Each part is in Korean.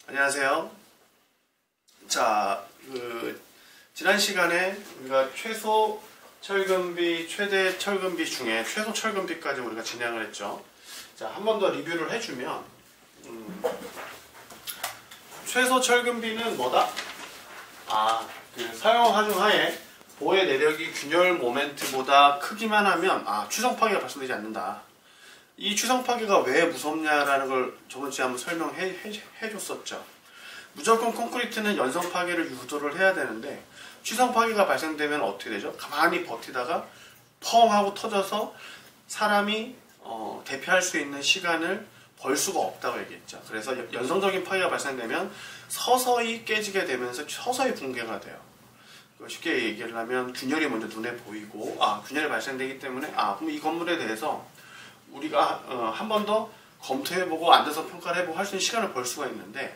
안녕하세요. 자, 지난 시간에 우리가 최소 철근비, 최대 철근비 중에 최소 철근비까지 우리가 진행을 했죠. 자, 한 번 더 리뷰를 해주면, 최소 철근비는 뭐다? 사용 하중하에 보의 내력이 균열 모멘트보다 크기만 하면 추성 파괴가 발생되지 않는다. 이 추성 파괴가 왜 무섭냐라는 걸 저번주에 한번 설명해 줬었죠. 무조건 콘크리트는 연성 파괴를 유도를 해야 되는데 추성 파괴가 발생되면 어떻게 되죠? 가만히 버티다가 펑 하고 터져서 사람이 대피할 수 있는 시간을 벌 수가 없다고 얘기했죠. 그래서 연성적인 파괴가 발생되면 서서히 깨지게 되면서 서서히 붕괴가 돼요. 쉽게 얘기를 하면 균열이 먼저 눈에 보이고 균열이 발생되기 때문에 그럼 이 건물에 대해서 우리가 한 번 더 검토해보고 앉아서 평가를 해보고 할 수 있는 시간을 벌 수가 있는데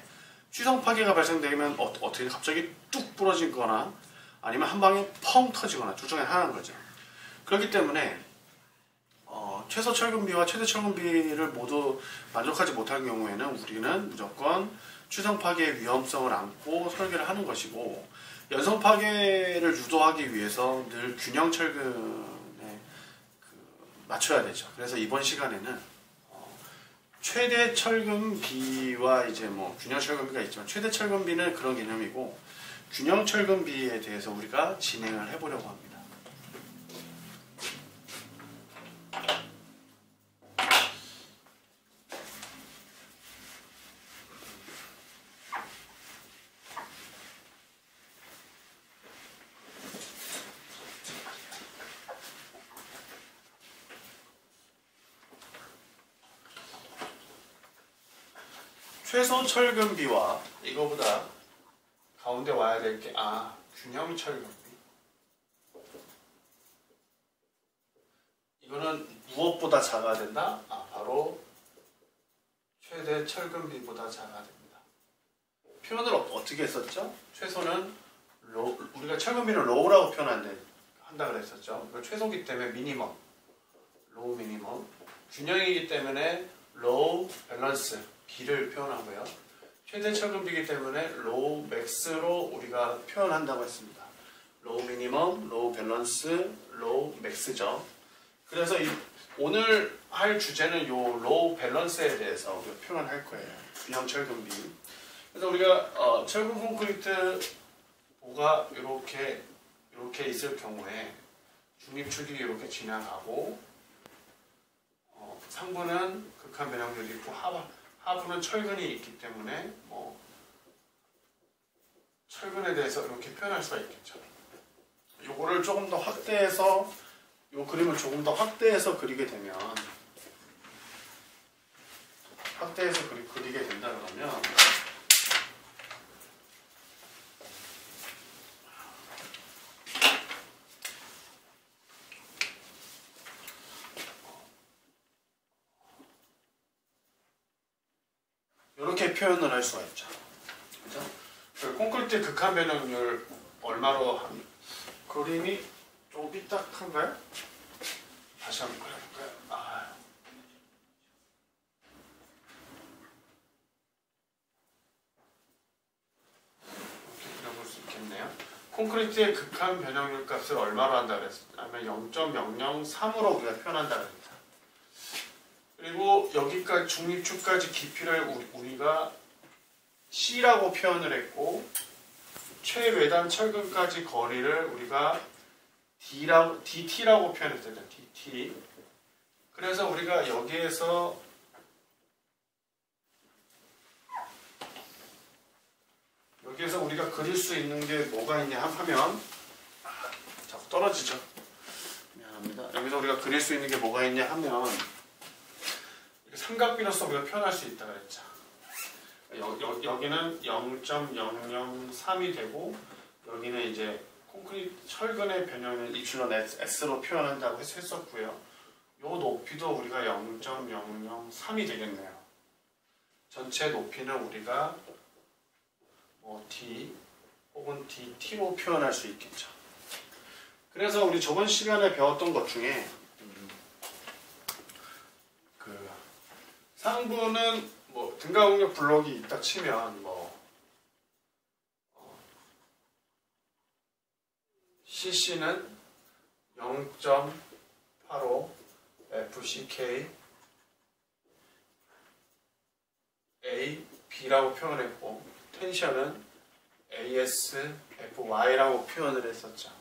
추성 파괴가 발생되면 어떻게 갑자기 뚝 부러지거나 아니면 한 방에 펑 터지거나 둘 중에 하나인 거죠. 그렇기 때문에 최소 철근비와 최대 철근비를 모두 만족하지 못할 경우에는 우리는 무조건 추성 파괴의 위험성을 안고 설계를 하는 것이고, 연성 파괴를 유도하기 위해서 늘 균형 철근에 맞춰야 되죠. 그래서 이번 시간에는 최대 철근비와 이제 균형 철근비가 있지만 최대 철근비는 그런 개념이고 균형 철근비에 대해서 우리가 진행을 해보려고 합니다. 최소 철근비와 이거보다 가운데 와야 될 게 균형 철근비. 이거는 무엇보다 작아야 된다? 바로 최대 철근비보다 작아야 됩니다. 표현을 어떻게 했었죠? 최소는 우리가 철근비는 로우라고 한다 그랬었죠. 최소기 때문에 미니멈, 로우 미니멈. 균형이기 때문에 로우 밸런스, B를 표현하고요. 최대 철근비이기 때문에 로우 맥스로 우리가 표현한다고 했습니다. 로우 미니멈, 로우 밸런스, 로우 맥스죠. 그래서 오늘 할 주제는 요 로우 밸런스에 대해서 우리가 표현할 거예요. 균형 철근비. 그래서 우리가 철근 콘크리트 보가 이렇게 있을 경우에 중립축이 이렇게 지나가고 상부는 극한 변형률이 있고 하부는 철근이 있기 때문에 철근에 대해서 이렇게 표현할 수가 있겠죠. 요거를 조금 더 확대해서 요 그림을 조금 더 확대해서 그리게 되면 그리게 된다 그러면 이렇게 표현을 할 수가 있죠. 그죠? 콘크리트 극한 변형률 얼마로 그림이 좀 삐딱한가요? 다시 한번 그려볼까요? 이렇게 그려볼 수 있겠네요. 콘크리트의 극한 변형률 값을 얼마로 한다 그랬냐면 0.003으로 우리가 표현한다 그랬습니다. 그리고 여기까지 중립축까지 깊이를 우리가 C라고 표현을 했고 최외단 철근까지 거리를 우리가 DT라고 표현했죠. DT. 그래서 우리가 여기에서 우리가 그릴 수 있는 게 뭐가 있냐 하면 자꾸 떨어지죠. 미안합니다. 여기서 우리가 그릴 수 있는 게 뭐가 있냐 하면 삼각비로서 우리가 표현할 수 있다 그랬죠. 여기는 0.003이 되고 여기는 이제 콘크리트 철근의 변형을 이플런 S로 표현한다고 했었고요. 요 높이도 우리가 0.003이 되겠네요. 전체 높이는 우리가 D 혹은 DT로 표현할 수 있겠죠. 그래서 우리 저번 시간에 배웠던 것 중에 상부는 등가공력 블록이 있다 치면 CC는 0.85 FCK A, B라고 표현했고 텐션은 AS, FY라고 표현을 했었죠.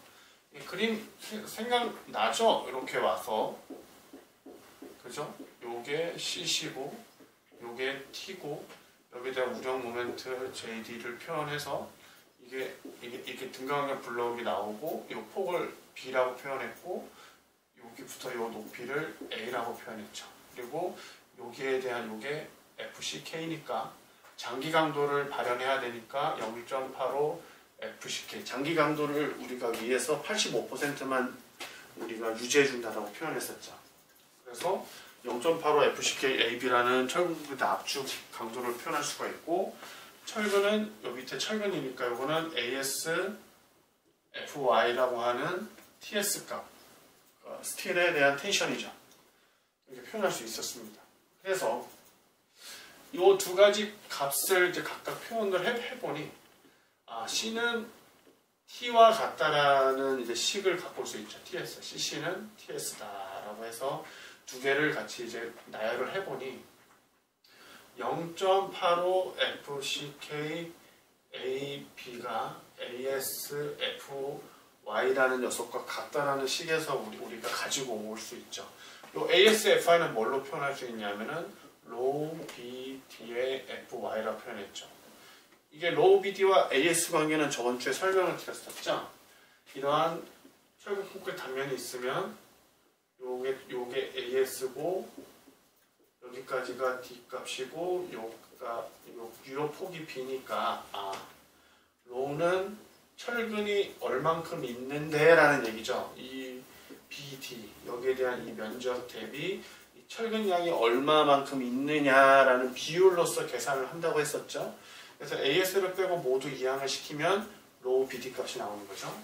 이 그림 생각나죠? 이렇게 와서 그죠? 요게 CC고 요게 T고 여기에 대한 우정 모멘트 JD를 표현해서 이게 등가항력 블록이 나오고 이 폭을 B라고 표현했고 여기부터 요 높이를 A라고 표현했죠. 그리고 여기에 대한 요게 FCK니까 장기 강도를 발현해야 되니까 0.85 FCK 장기 강도를 우리가 위에서 85%만 우리가 유지해 준다라고 표현했었죠. 그래서 0.85 FCK AB라는 철근 압축 강도를 표현할 수가 있고 철근은 요 밑에 철근이니까 요거는 AS FY라고 하는 TS 값 스틸에 대한 텐션이죠. 이렇게 표현할 수 있었습니다. 그래서 이 두 가지 값을 이제 각각 표현을 해보니 C는 T와 같다라는 이제 식을 갖고 올 수 있죠. TS, CC는 TS다라고 해서 두 개를 같이 이제 나열을 해보니 0.85 FCK AB가 AS FY라는 녀석과 같다라는 식에서 우리가 가지고 올 수 있죠. 이 AS FY는 뭘로 표현할 수 있냐면은 로우 BD의 FY라고 표현했죠. 이게 로우 BD와 AS 관계는 저번 주에 설명을 드렸었죠. 이러한 철근 콘크리트 단면이 있으면 요게 AS고 여기까지가 D 값이고 요 폭이 B니까 로우는 철근이 얼만큼 있는데 라는 얘기죠. 이 BD 여기에 대한 이 면적 대비 이 철근 양이 얼마만큼 있느냐라는 비율로서 계산을 한다고 했었죠. 그래서 AS를 빼고 모두 이항을 시키면 로우 BD 값이 나오는 거죠.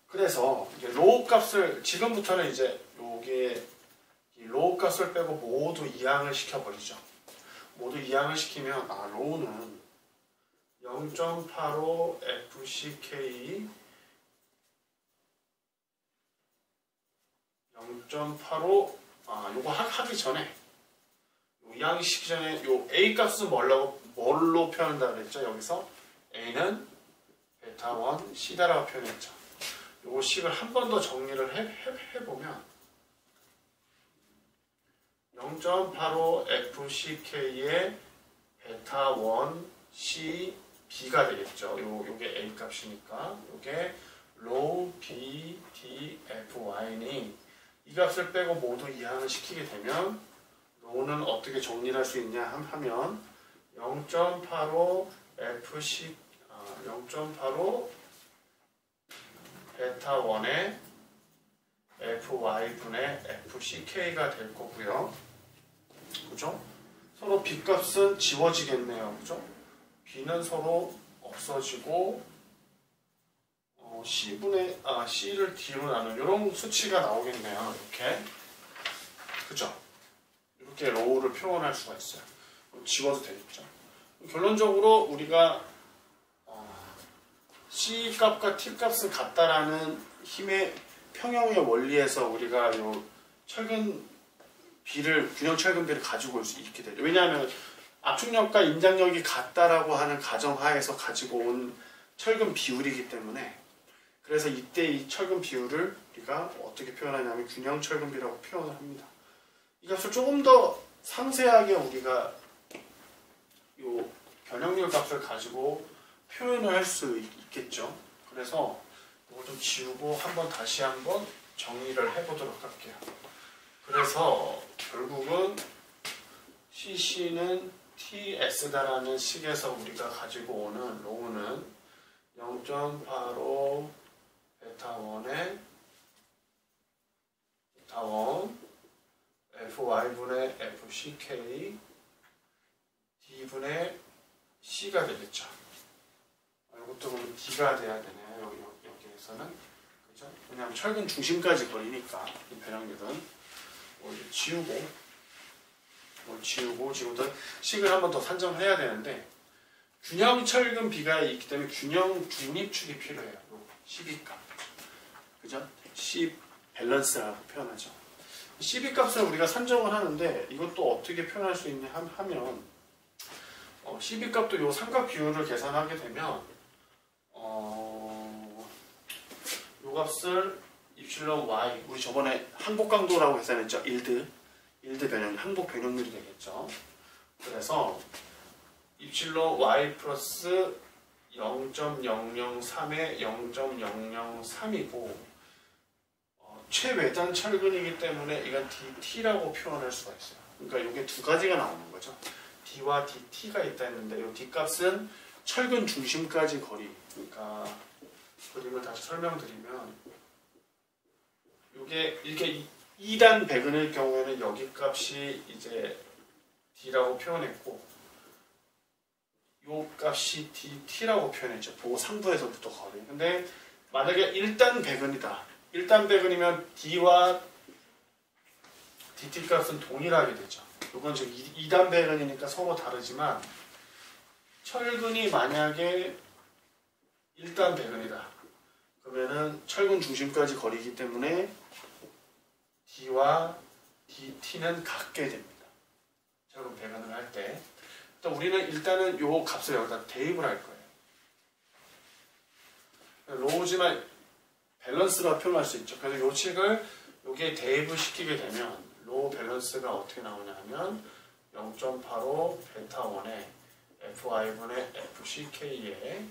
그래서 이제 로우 값을 지금부터는 이제 요게 이 로우 값을 빼고 모두 이항을 시켜버리죠. 모두 이항을 시키면 로우는 0.85 FCK 0.85 요거 하기 전에 이항 시키기 전에 요 A 값은 뭘로 표현한다고 그랬죠? 여기서 A는 베타 1 C다라고 표현했죠. 요거 식을 한 번 더 정리를 해보면 0.85 FCK의 베타 1 C B가 되겠죠. 요게 A 값이니까 요게 로우 B D F Y니 이 값을 빼고 모두 이항을 시키게 되면 로우는 어떻게 정리를 할 수 있냐 하면 0.85 FC 0.85 베타 1의 FY분의 FCK가 될 거고요. 그죠? 서로 B 값은 지워지겠네요. 그죠? B는 서로 없어지고 C를 D로 나눈 이런 수치가 나오겠네요. 이렇게. 그죠? 이렇게 로우를 표현할 수가 있어요. 지워도 되겠죠. 결론적으로 우리가 C 값과 T 값은 같다라는 힘의 평형의 원리에서 우리가 요 철근 B를 균형 철근 B를 가지고 올 수 있게 되죠. 왜냐하면 압축력과 인장력이 같다라고 하는 가정하에서 가지고 온 철근 비율이기 때문에 그래서 이때 이 철근 비율을 우리가 어떻게 표현하냐면 균형 철근 B라고 표현을 합니다. 이 값을 조금 더 상세하게 우리가 요 변형률 값을 가지고 표현을 할 수 있겠죠. 그래서 이거 좀 지우고 다시 한번 정리를 해보도록 할게요. 그래서 결국은 CC는 TS다라는 식에서 우리가 가지고 오는 로우는 0.85 베타 1의 베타 1 FY분의 FCK D분의 C가 되겠죠. 이것도 그럼 D가 돼야 되네요. 여기에서는. 그죠? 왜냐하면 철근 중심까지 걸리니까 이 변형률은 지우고 지금부터 식을 한 번 더 산정해야 되는데 균형 철근 B가 있기 때문에 균형 중립축이 필요해요. 12값. 그죠? C 밸런스라고 표현하죠. 12값을 우리가 산정을 하는데 이것도 어떻게 표현할 수 있냐 하면 12값도 요 삼각 비율을 계산하게 되면 요 값을 입실론 y 우리 저번에 항복 강도라고 계산했죠. 일드 변형 항복 변형률이 되겠죠. 그래서 입실론 y 플러스 0.003에 0.003이고 최외단 철근이기 때문에 이건 DT라고 표현할 수가 있어요. 그러니까 이게 두 가지가 나오는 거죠. D와 DT가 있다 했는데 이 D 값은 철근 중심까지 거리. 그러니까 그림을 다시 설명드리면 이게 이렇게 2단 배근일 경우에는 여기 값이 이제 D라고 표현했고 요 값이 DT라고 표현했죠. 보호 상부에서부터 거리. 근데 만약에 1단 배근이다. 1단 배근이면 D와 DT 값은 동일하게 되죠. 이건 지금 2단 배근이니까 서로 다르지만 철근이 만약에 1단 배근이다. 그러면은 철근 중심까지 거리기 때문에 D와 DT는 같게 됩니다. 철근 배근을 할 때. 일단 우리는 일단은 요 값을 여기다 대입을 할 거예요. 로우지만 밸런스가 표현할 수 있죠. 그래서 요 책을 여기에 대입을 시키게 되면 로우 밸런스가 어떻게 나오냐 하면 0.85 베타 1에 FY분의 FCK에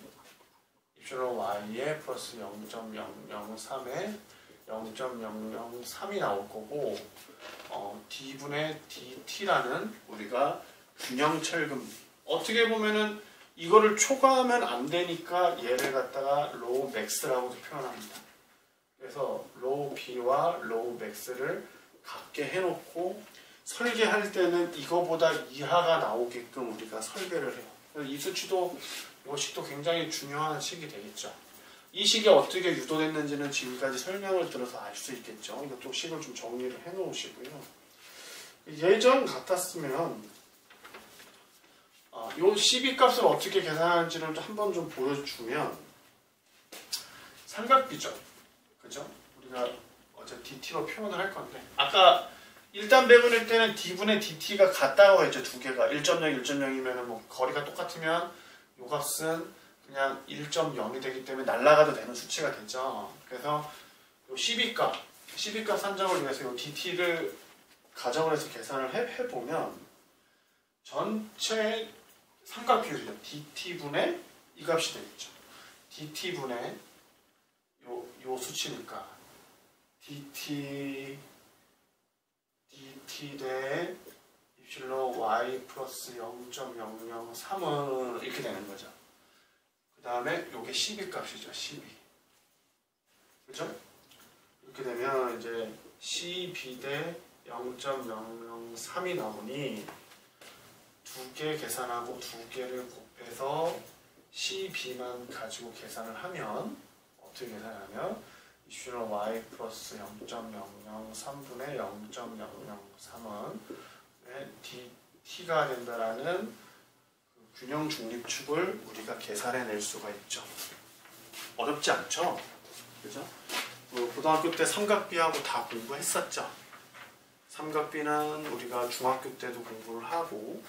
입실론 Y에 플러스 0.003에 0.003이 나올 거고 D분의 DT라는 우리가 균형 철근 어떻게 보면은 이거를 초과하면 안 되니까 얘를 갖다가 로우 맥스라고도 표현합니다. 그래서 로우 B와 로우 맥스를 같게 해놓고 설계할 때는 이거보다 이하가 나오게끔 우리가 설계를 해요. 그래서 이 수치도 이 식도 굉장히 중요한 식이 되겠죠. 이 식이 어떻게 유도됐는지는 지금까지 설명을 들어서 알 수 있겠죠. 이것도 식을 좀 정리를 해 놓으시고요. 예전 같았으면 이 CB값을 어떻게 계산하는지를 한번 좀 보여주면 삼각비죠. 그죠? 우리가 어제 DT로 표현을 할 건데 아까 1단 배분일 때는 D분의 DT가 같다고 했죠. 두 개가 1.0, 1.0이면 뭐 거리가 똑같으면 이 값은 그냥 1.0이 되기 때문에 날아가도 되는 수치가 되죠. 그래서 이 CB값 산정을 위해서 이 DT를 가정을 해서 계산을 해보면 전체 삼각 비율이죠. DT분의 이 값이 되겠죠. DT분의 요 수치니까 DT 대 입실로 Y 플러스 0.003은 이렇게 되는 거죠. 그 다음에 요게 12 값이죠. 12. 그죠? 이렇게 되면 이제 CB 대 0.003이 나오니 두 개 계산하고 두 개를 곱해서 CB만 가지고 계산을 하면 어떻게 계산하면 입실로 Y 플러스 0.003분의 0.003은 DT가 된다라는 그 균형 중립축을 우리가 계산해낼 수가 있죠. 어렵지 않죠? 그죠? 고등학교 때 삼각비하고 다 공부했었죠. 삼각비는 우리가 중학교 때도 공부를 하고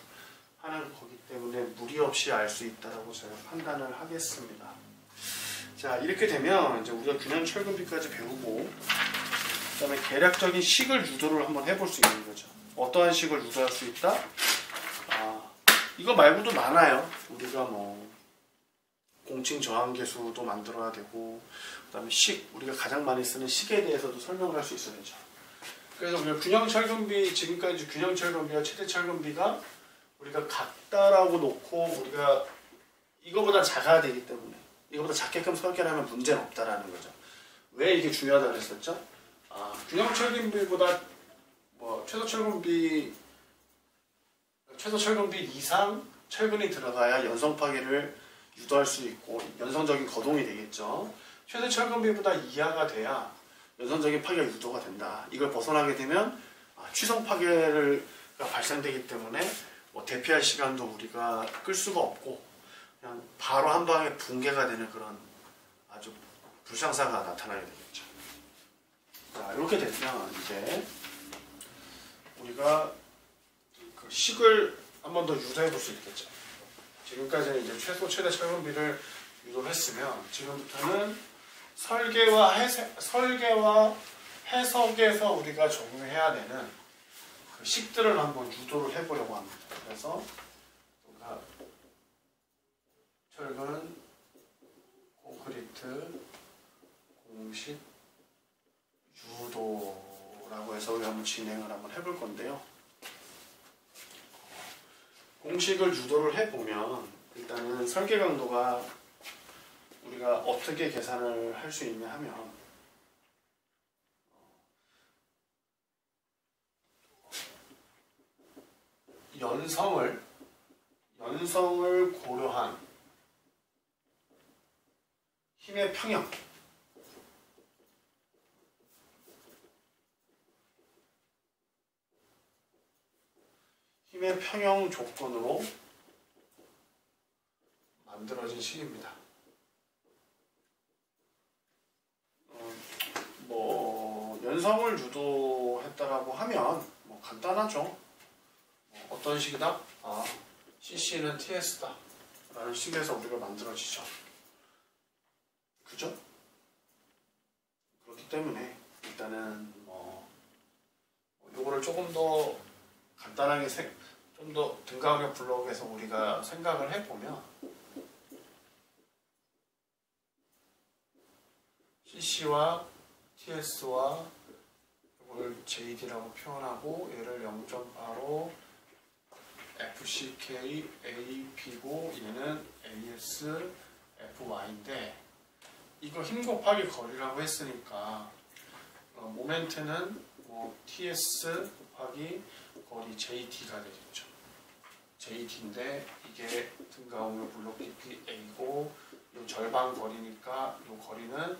하는 거기 때문에 무리 없이 알 수 있다라고 제가 판단을 하겠습니다. 자, 이렇게 되면 이제 우리가 균형 철근비까지 배우고 그다음에 계략적인 식을 유도를 한번 해볼 수 있는 거죠. 어떠한 식을 유도할 수 있다? 이거 말고도 많아요. 우리가 뭐 공칭 저항계수도 만들어야 되고 그다음에 식, 우리가 가장 많이 쓰는 식에 대해서도 설명을 할 수 있어야 되죠. 그래서 우리가 균형 철근비, 지금까지 균형 철근비와 최대 철근비가 우리가 같다라고 놓고 우리가 이거보다 작아야 되기 때문에 이거보다 작게끔 설계를 하면 문제는 없다라는 거죠. 왜 이게 중요하다고 했었죠? 균형 철근비보다 뭐 최소 철근비 이상 철근이 들어가야 연성 파괴를 유도할 수 있고 연성적인 거동이 되겠죠. 최대 철근비보다 이하가 돼야 연성적인 파괴가 유도가 된다. 이걸 벗어나게 되면 취성 파괴가 발생되기 때문에 뭐 대피할 시간도 우리가 끌 수가 없고 그냥 바로 한 방에 붕괴가 되는 그런 아주 불상사가 나타나게 되겠죠. 자, 이렇게 되면 이제 우리가 그 식을 한 번 더 유도해 볼 수 있겠죠. 지금까지는 이제 최소 최대 철분비를 유도를 했으면 지금부터는 설계와 해석에서 우리가 적용해야 되는 그 식들을 한번 유도를 해보려고 합니다. 그래서 우리가 철근, 콘크리트, 공식, 유도라고 해서 우리 한번 진행을 한번 해볼 건데요. 공식을 유도를 해보면 일단은 설계 강도가 우리가 어떻게 계산을 할 수 있냐 하면 연성을 고려한 힘의 평형, 힘의 평형 조건으로 만들어진 식입니다. 연성을 유도했다라고 하면 간단하죠. 어떤 식이다? CC는 TS다 라는 식에서 우리가 만들어지죠. 그죠? 그렇기 때문에 일단은 요거를 조금 더 간단하게 좀 더 등가압력 블록에서 우리가 생각을 해보면 CC와 TS와 이걸 JD라고 표현하고 얘를 0.85 FCK AP고 얘는 AS FY인데 이거 힘 곱하기 거리라고 했으니까 모멘트는 TS 곱하기 거리 JT가 되겠죠. JT인데 이게 등가압력 블록 깊이 A고 이 절반 거리니까 이 거리는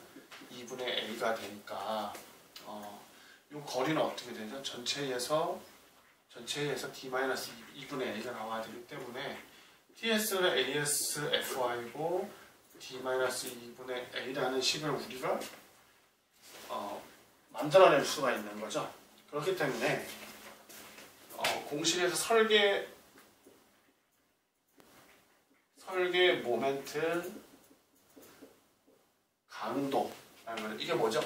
2분의 A가 되니까 이 거리는 어떻게 되죠? 전체에서 D-2분의 A가 나와야 되기 때문에 TS는 AS FY고 D-2분의 A라는 식을 우리가 만들어낼 수가 있는 거죠. 그렇기 때문에 공식에서 설계 모멘트 강도 이게 뭐죠?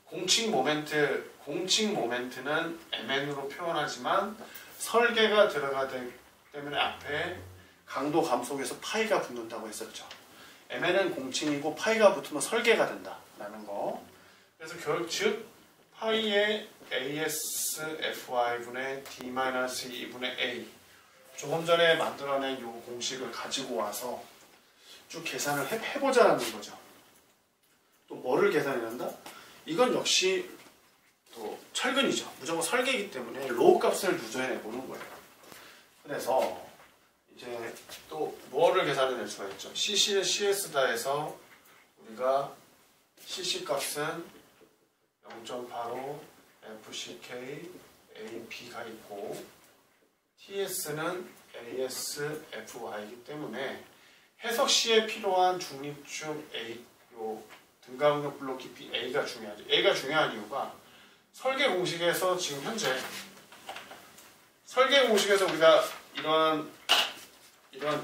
공칭 모멘트는 MN으로 표현하지만 설계가 들어가기 때문에 앞에 강도 감속에서 파이가 붙는다고 했었죠. MN은 공칭이고 파이가 붙으면 설계가 된다라는 거. 그래서 즉 파이의 ASFY분의 D-2분의 A 조금 전에 만들어낸 이 공식을 가지고 와서 쭉 계산을 해보자라는 거죠. 또 뭐를 계산해야 한다? 이건 역시 또 철근이죠. 무조건 설계이기 때문에 로우 값을 유도해내보는 거예요. 그래서 이제 또 뭐를 계산해낼 수가 있죠. CC는 CS다 해서 우리가 CC 값은 0.85 FCK AP가 있고 TS는 AS FY이기 때문에 해석 시에 필요한 중립축 A 요 등가압력 블록 깊이 A가 중요하죠. A가 중요한 이유가 설계 공식에서 지금 현재 설계 공식에서 우리가 이런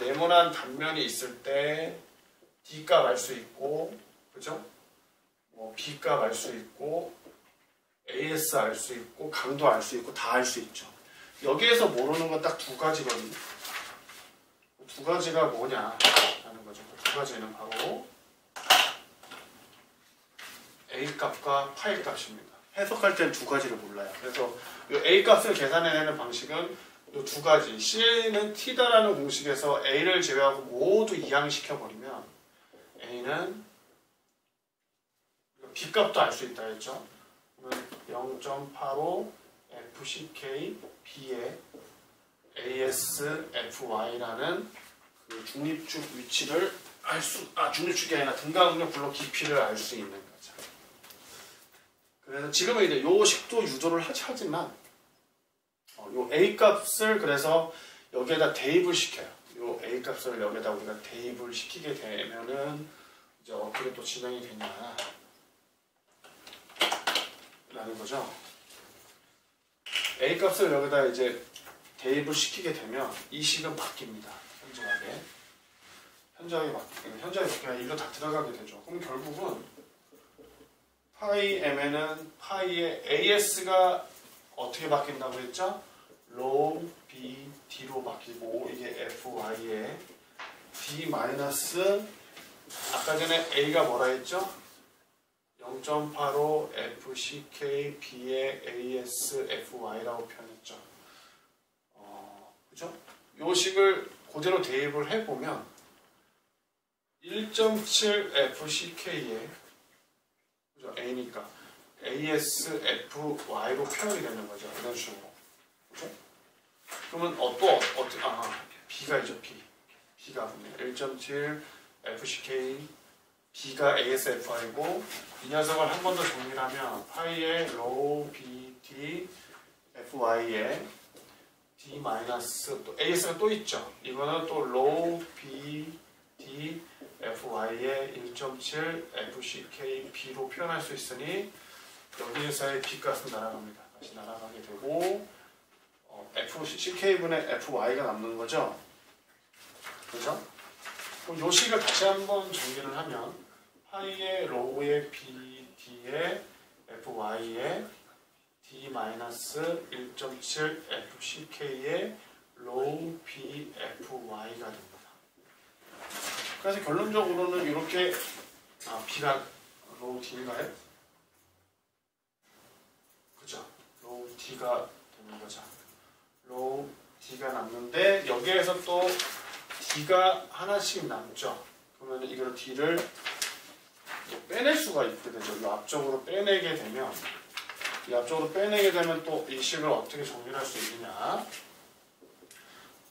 네모난 단면이 있을 때 D 값 알 수 있고, 그죠? B 값 알 수 있고, AS 알 수 있고, 강도 알 수 있고, 다 알 수 있죠. 여기에서 모르는 건 딱 두 가지거든요. 두 가지가 뭐냐라는 거죠. 두 가지는 바로 A 값과 파이 값입니다. 해석할 때는 두 가지를 몰라요. 그래서 이 A 값을 계산해내는 방식은 이 두 가지. C는 T다라는 공식에서 A를 제외하고 모두 이항시켜버리면 A는 B 값도 알 수 있다 했죠. 0.85 FCK B의 ASFY라는 그 중립축 위치를 중립축이 아니라 등가압력 블록 깊이를 알 수 있는 거죠. 그래서 지금은 이제 요 식도 유도를 하지만 요 A 값을 그래서 여기에다 대입을 시켜요. 요 A A 값을 여기다 우리가 대입을 시키게 되면은 이제 어떻게 또 진행이 되냐 라는 거죠. A 값을 여기다 이제 대입을 시키게 되면 이 식은 바뀝니다. 현저하게 바뀌면 일로 다 들어가게 되죠. 그럼 결국은 파이 mn은 파이의 AS가 어떻게 바뀐다고 했죠? log b d로 바뀌고 이게 fy의 d 마이너스 아까 전에 a가 뭐라 했죠? 0.85 fck b의 as fy라고 표현했죠. 그죠? 요 식을 그대로 대입을 해보면 1.7 fck의 그죠? a니까 as fy로 표현이 되는 거죠. 이런 식으로. 그죠? 그러면 b가 있죠. b가 1.7 fck b가 ASFI고 이 녀석을 한 번 더 정리를 하면 파이의 rho BD FY의 D 마이너스 또 AS가 또 있죠. 이거는 또 rho BD FY의 1.7 FCK B로 표현할 수 있으니 여기에서의 B 값은 날아갑니다. 다시 날아가게 되고 FCK분의 FY가 남는 거죠. 그죠? 그럼 요 식을 다시 한번 정리를 하면 파이의 로우의 BD의 FY의 D-1.7 FCK의 로우 BFY가 됩니다. 그래서 결론적으로는 이렇게 B가 로우 D인가요? 그죠? 로우 D가 되는 거죠. 로우 D가 남는데 여기에서 또 D가 하나씩 남죠. 그러면 이걸 D를 빼낼 수가 있게 되죠. 이 앞쪽으로 빼내게 되면 또 이 식을 어떻게 정리를 할 수 있느냐.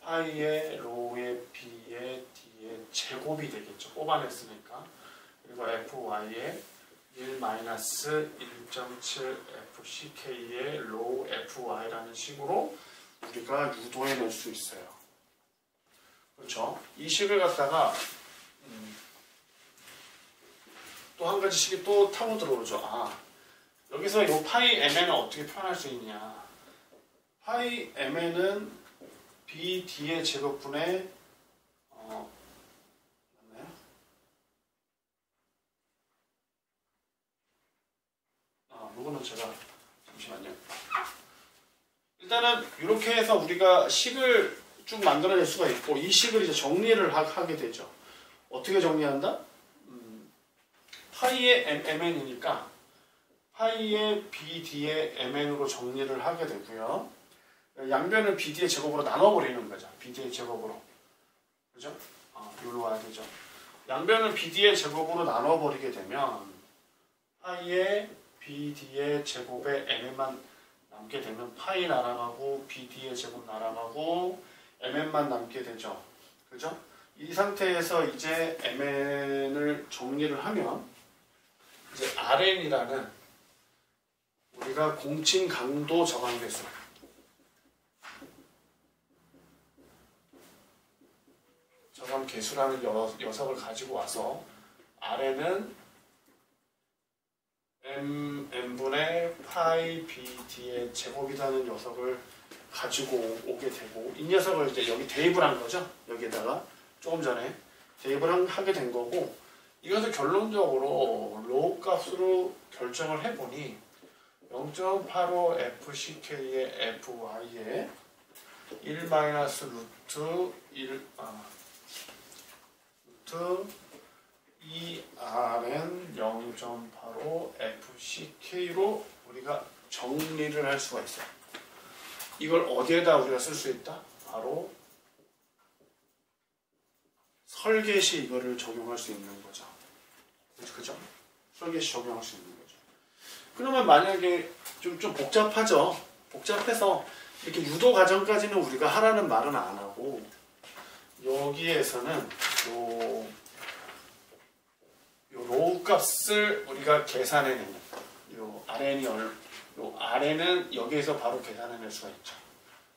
파이의 로우의 B의 D의 제곱이 되겠죠. 뽑아냈으니까. 그리고 FY의 1-1.7 FCK의 로우 FY라는 식으로 우리가 유도해낼 수 있어요. 그렇죠? 이 식을 갖다가 또 한 가지 식이 또 타고 들어오죠. 여기서 이 파이 mn은 어떻게 표현할 수 있냐. 파이 mn은 BD의 제곱분의 맞나요? 이거는 제가 잠시만요. 일단은 이렇게 해서 우리가 식을 쭉 만들어낼 수가 있고 이 식을 이제 정리를 하게 되죠. 어떻게 정리한다? 파이의 mn이니까 파이의 bd의 mn으로 정리를 하게 되고요. 양변을 bd의 제곱으로 나눠버리는 거죠. bd의 제곱으로. 그죠? 여기로 와야 되죠. 양변을 bd의 제곱으로 나눠버리게 되면 파이의 bd의 제곱에 mn만 남게 되면 파이 날아가고 bd의 제곱 날아가고 mn만 남게 되죠. 그죠? 이 상태에서 이제 mn을 정리를 하면 이제 RN이라는 우리가 공칭 강도 저항계수 저항계수라는 녀석을 가지고 와서 RN은 mn분의 파이 bd의 제곱이라는 녀석을 가지고 오게 되고 이 녀석을 이제 여기 대입을 한 거죠. 여기에다가 조금 전에 대입을 하게 된 거고 이것을 결론적으로 로우 값으로 결정을 해보니 0.85 FCK의 FY의 1-루트 2RN 0.85 FCK로 우리가 정리를 할 수가 있어요. 이걸 어디에다 우리가 쓸 수 있다? 바로 설계 시 이거를 적용할 수 있는 거죠. 그죠? 설계 시 적용할 수 있는 거죠. 그러면 만약에 좀 복잡하죠. 복잡해서 이렇게 유도 과정까지는 우리가 하라는 말은 안 하고 여기에서는 요 로우 값을 우리가 계산해내는 요 RN은 여기에서 바로 계산해낼 수가 있죠.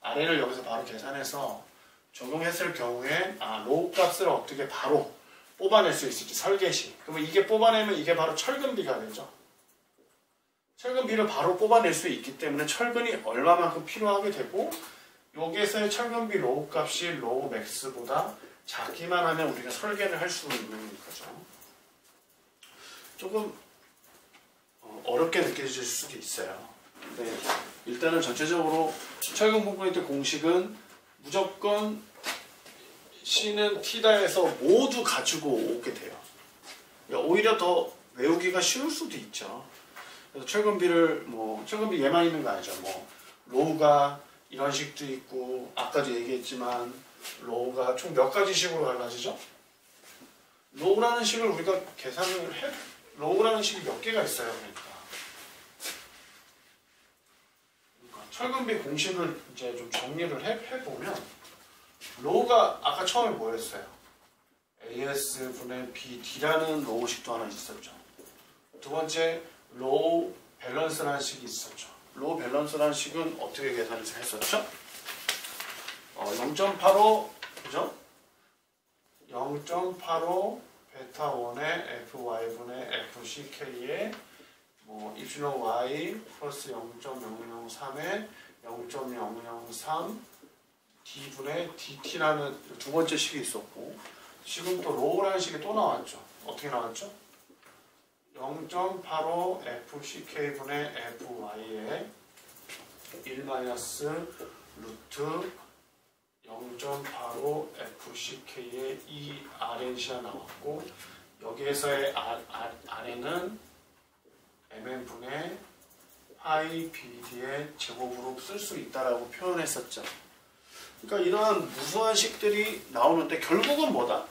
RN을 여기서 바로 계산해서 적용했을 경우에 로우 값을 어떻게 바로 뽑아낼 수 있을지 설계 시. 그러면 이게 뽑아내면 이게 바로 철근비가 되죠. 철근비를 바로 뽑아낼 수 있기 때문에 철근이 얼마만큼 필요하게 되고 여기에서의 철근비 로우 값이 로우 맥스보다 작기만 하면 우리가 설계를 할 수 있는 거죠. 조금 어렵게 느껴질 수도 있어요. 근데 일단은 전체적으로 철근 컴포넌트 공식은 무조건 C는 T다에서 모두 가지고 오게 돼요. 오히려 더 외우기가 쉬울 수도 있죠. 그래서 철근비를 철근비 얘만 있는 거 아니죠. 로우가 이런 식도 있고 아까도 얘기했지만 로우가 총 몇 가지 식으로 갈라지죠? 로우라는 식을 우리가 계산을 로우라는 식이 몇 개가 있어요. 그러니까 철근비 공식을 이제 좀 정리를 해보면 로우가 아까 처음에 뭐였어요? AS분의 BD라는 로우식도 하나 있었죠. 두 번째 로우 밸런스라는 식이 있었죠. 로우 밸런스라는 식은 어떻게 계산을 했었죠? 0.85 그죠? 0.85 베타 1의 FY분의 FCK의 입실론 Y 플러스 0.003의 0.003 D분의 DT라는 두 번째 식이 있었고 지금 또 로우라는 식이 또 나왔죠. 어떻게 나왔죠? 0.85 FCK분의 FY의 1 마이너스 루트 0.85 FCK의 2RNC가 나왔고 여기에서의 RN은 MN분의 파이 BD의 제곱으로 쓸 수 있다라고 표현했었죠. 그러니까 이러한 무수한 식들이 나오는데 결국은 뭐다?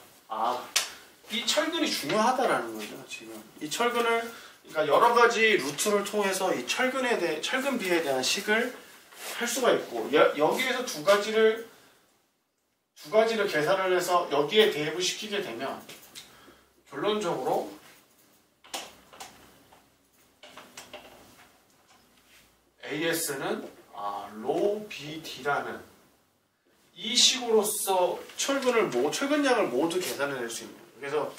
이 철근이 중요하다라는 거죠. 지금 이 철근을 그러니까 여러 가지 루트를 통해서 이 철근비에 대한 식을 할 수가 있고 여기에서 두 가지를 계산을 해서 여기에 대입을 시키게 되면 결론적으로 AS는 로우 BD라는 이 식으로서 철근량을 모두 계산해낼 수 있는 거예요. 그래서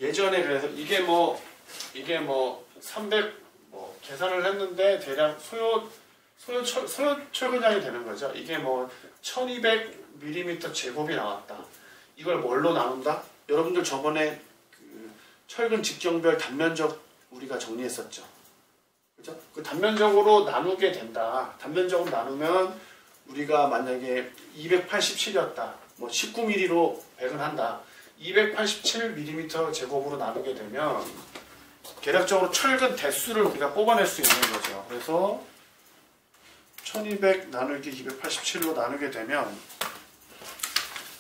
예전에 그래서 이게 300 계산을 했는데 대략 소요 철근량이 되는 거죠. 이게 1200mm 제곱이 나왔다. 이걸 뭘로 나눈다? 여러분들 저번에 그 철근 직경별 단면적 우리가 정리했었죠. 그죠? 그 단면적으로 나누게 된다. 단면적으로 나누면 우리가 만약에 287이었다. 19mm로 배분한다. 287mm 제곱으로 나누게 되면 계략적으로 철근 대수를 우리가 뽑아낼 수 있는 거죠. 그래서 1200 나누기 287로 나누게 되면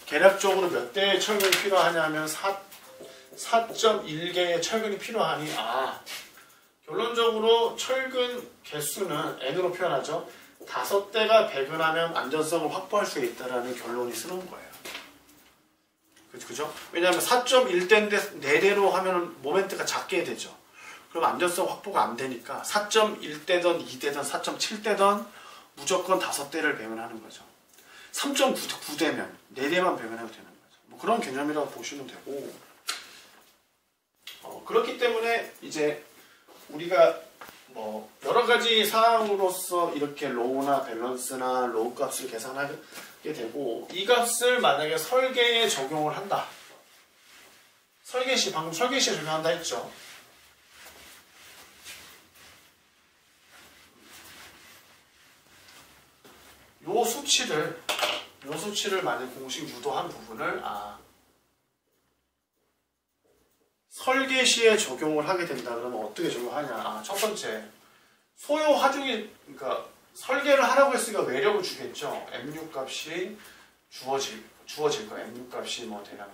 계략적으로 몇 대의 철근이 필요하냐면 4.1개의 철근이 필요하니 결론적으로 철근 개수는 N으로 표현하죠. 5대가 배근하면 안전성을 확보할 수 있다는 결론이 쓰는 거예요. 그죠? 왜냐하면 4.1대인데 4대로 하면 모멘트가 작게 되죠. 그럼 안전성 확보가 안 되니까 4.1대든 2대든 4.7대든 무조건 5대를 배근하는 거죠. 3.9대면 4대만 배근해도 되는 거죠. 그런 개념이라고 보시면 되고 그렇기 때문에 이제 우리가 여러 가지 사항으로서 이렇게 로우나 밸런스나 로우 값을 계산하게 되고 이 값을 만약에 설계에 적용을 한다. 방금 설계시에 적용한다 했죠. 요 수치를 만약 공식 유도한 부분을 설계시에 적용을 하게 된다 그러면 어떻게 적용하냐? 첫 번째 소요 하중이 그러니까 설계를 하라고 했으니까 외력을 주겠죠. M6 값이 주어질 거야. M6 값이 대략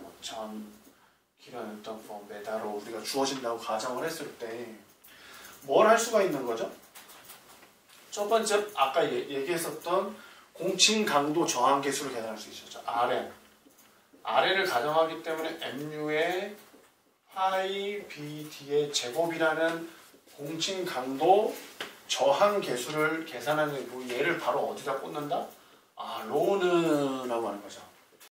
1000kNm/m로 우리가 주어진다고 가정을 했을 때 뭘 할 수가 있는 거죠? 첫 번째 아까 얘기했었던 공칭 강도 저항 계수를 계산할 수 있었죠. RN을 가정하기 때문에 MU의 파이 BD의 제곱이라는 공칭 강도 저항 계수를 계산하는 얘를 바로 어디다 꽂는다? 로우는라고 하는 거죠.